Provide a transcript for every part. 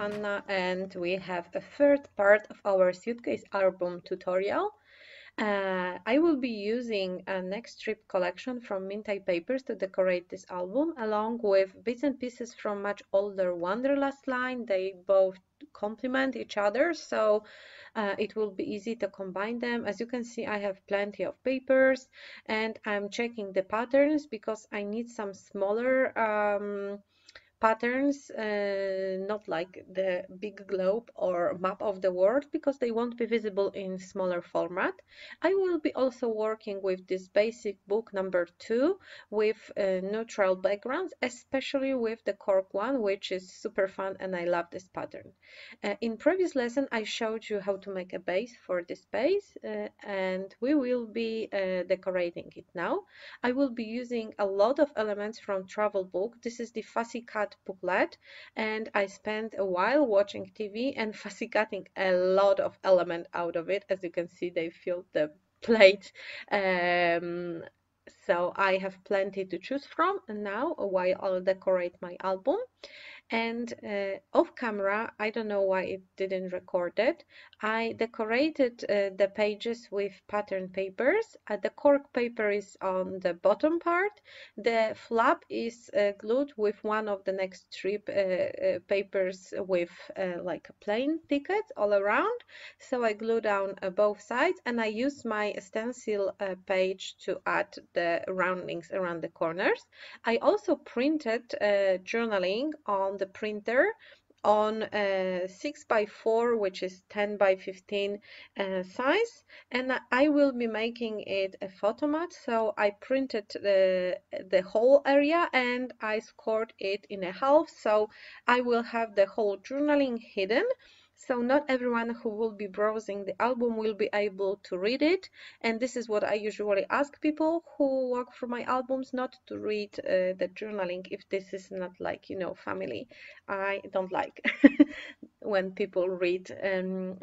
Anna, and we have a third part of our Suitcase album tutorial. I will be using a next strip collection from Mintay Papers to decorate this album, along with bits and pieces from much older Wanderlust line. They both complement each other, so it will be easy to combine them. As you can see, I have plenty of papers, and I'm checking the patterns because I need some smaller patterns, not like the big globe or map of the world, because they won't be visible in smaller format. I will be also working with this basic book number 2 with neutral backgrounds, especially with the cork one, which is super fun, and I love this pattern. In previous lesson I showed you how to make a base for this base, and we will be decorating it now. I will be using a lot of elements from travel book. This is the Fussy Cut booklet, and I spent a while watching TV and fussy cutting a lot of element out of it. As you can see, they filled the plate. So I have plenty to choose from now while I'll decorate my album. And off camera, I don't know why it didn't record it, I decorated the pages with pattern papers. The cork paper is on the bottom part. The flap is glued with one of the next strip papers with like a plain ticket all around. So I glue down both sides, and I use my stencil page to add the roundings around the corners. I also printed journaling on the printer on 6x4, which is 10x15 size, and I will be making it a photomat. So I printed the whole area and I scored it in a half, so I will have the whole journaling hidden. So not everyone who will be browsing the album will be able to read it, and this is what I usually ask people who work for my albums, not to read the journaling if this is not like, you know, family. I don't like when people read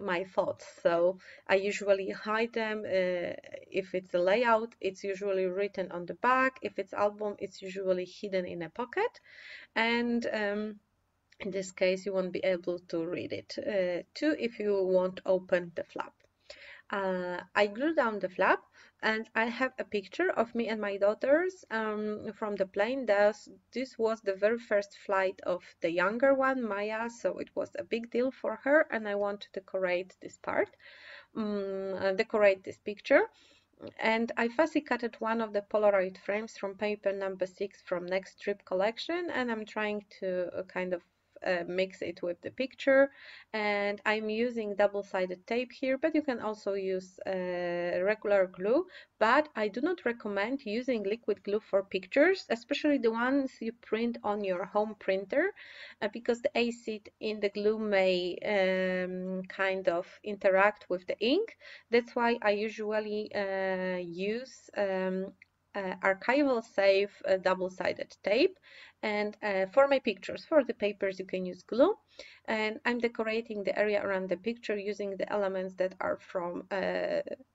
my thoughts, so I usually hide them. If it's a layout, it's usually written on the back. If it's album, it's usually hidden in a pocket, and in this case you won't be able to read it too if you won't open the flap. I glue down the flap, and I have a picture of me and my daughters from the plane. This was the very first flight of the younger one, Maya, so it was a big deal for her, and I want to decorate this part, decorate this picture. And I fussy cutted one of the Polaroid frames from paper number 6 from next strip collection, and I'm trying to kind of mix it with the picture, and I'm using double-sided tape here, but you can also use regular glue. But I do not recommend using liquid glue for pictures, especially the ones you print on your home printer, because the acid in the glue may kind of interact with the ink. That's why I usually use archival safe double-sided tape. And for my pictures, for the papers, you can use glue. And I'm decorating the area around the picture using the elements that are from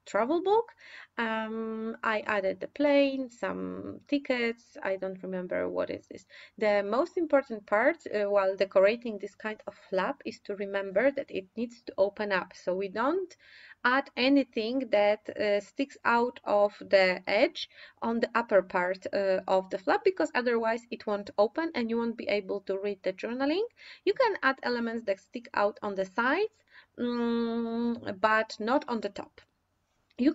travel book. I added the plane, some tickets. I don't remember what is this. The most important part while decorating this kind of flap is to remember that it needs to open up. So we don't add anything that sticks out of the edge on the upper part of the flap, because otherwise it won't open and you won't be able to read the journaling. You can add elements that stick out on the sides, but not on the top. You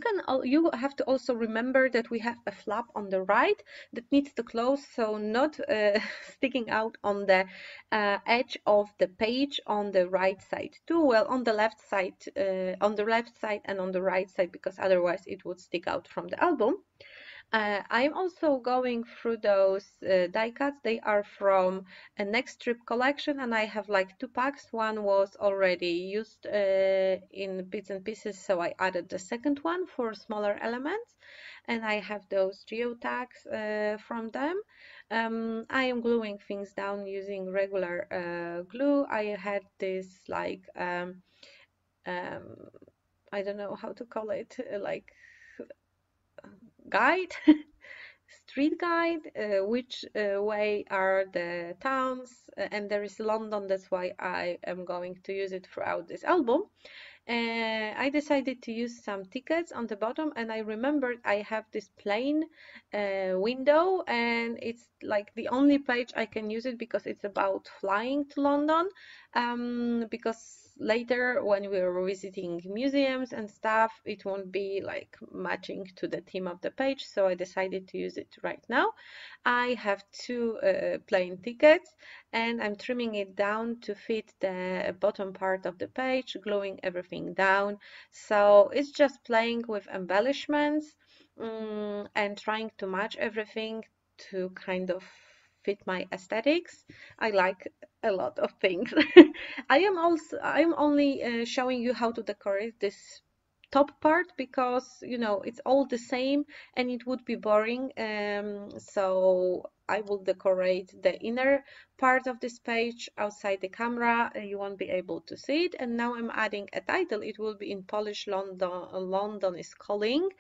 have to also remember that we have a flap on the right that needs to close, so not sticking out on the edge of the page on the right side too. Well, on the left side and on the right side, because otherwise it would stick out from the album. I'm also going through those die cuts. They are from a next strip collection, and I have like 2 packs. One was already used in bits and pieces, so I added the second one for smaller elements, and I have those geotags from them. I am gluing things down using regular glue. I had this like I don't know how to call it, like guide street guide, which way are the towns, and there is London, that's why I am going to use it throughout this album. I decided to use some tickets on the bottom, and I remembered I have this plain window, and it's like the only page I can use it because it's about flying to London. Because later when we're visiting museums and stuff, it won't be like matching to the theme of the page, so I decided to use it right now. I have two plain tickets, and I'm trimming it down to fit the bottom part of the page, gluing everything down. So it's just playing with embellishments, and trying to match everything to kind of fit my aesthetics. I like a lot of things. I'm only showing you how to decorate this top part because it's all the same and it would be boring. So I will decorate the inner part of this page outside the camera. You won't be able to see it. And now I'm adding a title. It will be in Polish. London is calling.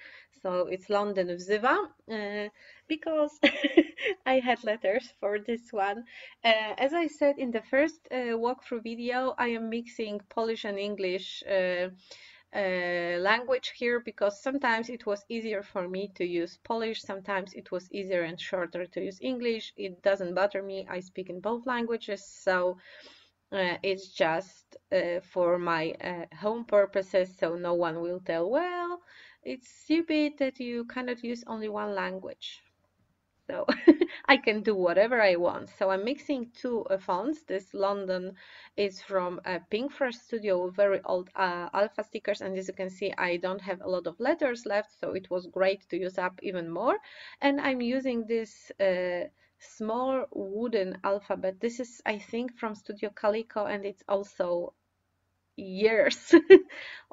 So it's London wzywa, because I had letters for this one. As I said in the first walkthrough video, I am mixing Polish and English language here because sometimes it was easier for me to use Polish, sometimes it was easier and shorter to use English. It doesn't bother me, I speak in both languages, so it's just for my home purposes, so no one will tell, well, it's stupid that you cannot use only one language. So I can do whatever I want. So I'm mixing two fonts. This London is from Pink Fresh Studio, very old alpha stickers, and as you can see I don't have a lot of letters left, so it was great to use up even more. And I'm using this small wooden alphabet. This is, I think, from Studio Calico, and it's also years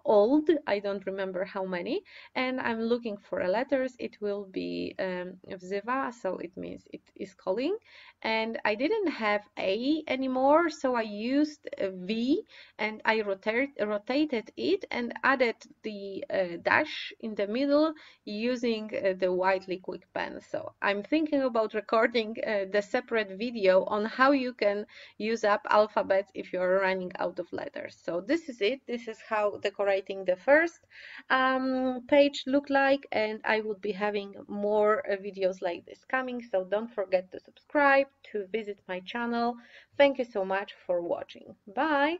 old. I don't remember how many. And I'm looking for a letters. It will be wzywa, so it means it is calling. And I didn't have A anymore, so I used a V, and I rotated it and added the dash in the middle using the white liquid pen. So I'm thinking about recording the separate video on how you can use up alphabets if you're running out of letters. So this is it. This is how decorating the first page look like, and I would be having more videos like this coming, so don't forget to subscribe, to visit my channel. Thank you so much for watching. Bye!